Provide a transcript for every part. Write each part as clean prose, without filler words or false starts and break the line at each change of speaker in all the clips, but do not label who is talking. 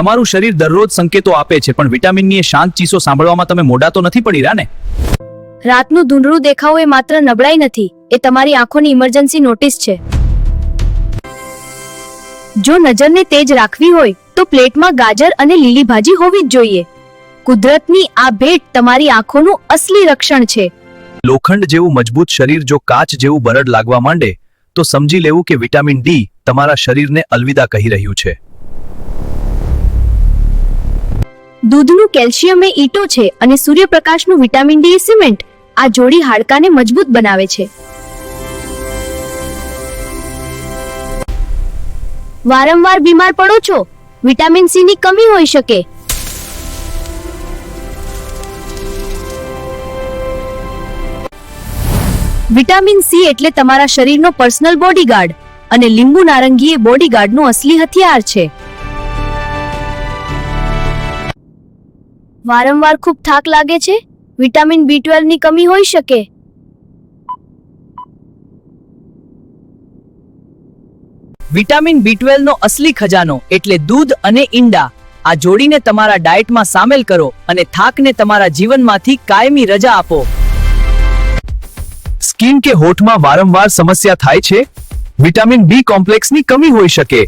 તમારું શરીર દરરોજ સંકેતો આપે છે, પણ વિટામિનની એ શાંત ચીસો સાંભળવામાં તમે મોડા તો નથી પડી રહ્યા ને?
રાતનું ધૂંધળું દેખાવું એ માત્ર નબળાઈ નથી, એ તમારી આંખોની ઇમરજન્સી નોટિસ છે. જો નજરને તેજ રાખવી હોય તો પ્લેટમાં ગાજર અને લીલી ભાજી હોવી જ જોઈએ. કુદરતની આ ભેટ તમારી આંખોનું અસલી રક્ષણ છે.
લોખંડ જેવું મજબૂત શરીર જો કાચ જેવું બરડ લાગવા માંડે તો સમજી લેવું કે વિટામિન ડી તમારા શરીરને અલવિદા કહી રહ્યું છે.
દૂધનું કેલ્શિયમ એ ઈંટો છે અને સૂર્યપ્રકાશનું વિટામિન ડી એ સિમેન્ટ. આ જોડી હાડકાને મજબૂત બનાવે છે. વારંવાર બીમાર પડો છો? વિટામિન સી ની કમી હોઈ શકે. વિટામિન સી એટલે તમારા શરીરનો પર્સનલ બોડીગાર્ડ, અને લીંબુ નારંગી એ બોડીગાર્ડનું અસલી હથિયાર છે. વારંવાર ખૂબ થાક લાગે છે? વિટામિન B12 ની કમી હોઈ શકે.
વિટામિન B12 નો અસલી ખજાનો એટલે દૂધ અને ઈંડા. આ જોડીને તમારા ડાયટમાં સામેલ કરો અને થાકને તમારા જીવનમાંથી કાયમી રજા આપો.
સ્કિન કે હોઠમાં વારંવાર સમસ્યા થાય છે? વિટામિન બી કોમ્પ્લેક્સની કમી હોઈ શકે.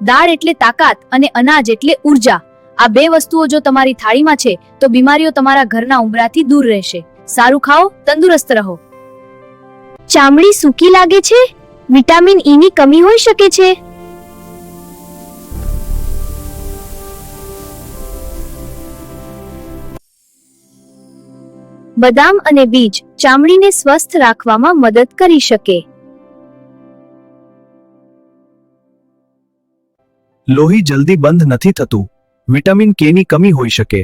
દાળ એટલે તાકાત અને અનાજ એટલે ઉર્જા. આ બે વસ્તુઓ જો તમારી થાળીમાં છે તો બીમારીઓ તમારા ઘરના ઉંબરાથી દૂર રહેશે. સારું ખાઓ, તંદુરસ્ત રહો. ચામડી સૂકી લાગે છે? વિટામિન ઈ ની કમી હોઈ શકે છે. બદામ અને બીજ ચામડીને સ્વસ્થ રાખવામાં મદદ કરી શકે.
લોહી જલ્દી બંધ નથી થતું. વિટામિન કે ની કમી હોઈ શકે.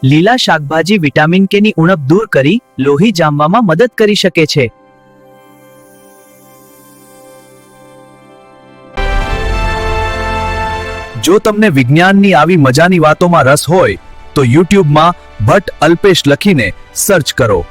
લીલા શાકભાજી વિટામિન કે ની ઉણપ દૂર કરી લોહી જામવામાં મદદ કરી શકે છે.
જો તમને વિજ્ઞાનની આવી મજાની વાતોમાં રસ હોય તો યુટ્યુબમાં ભટ્ટ અલ્પેશ લખીને સર્ચ કરો.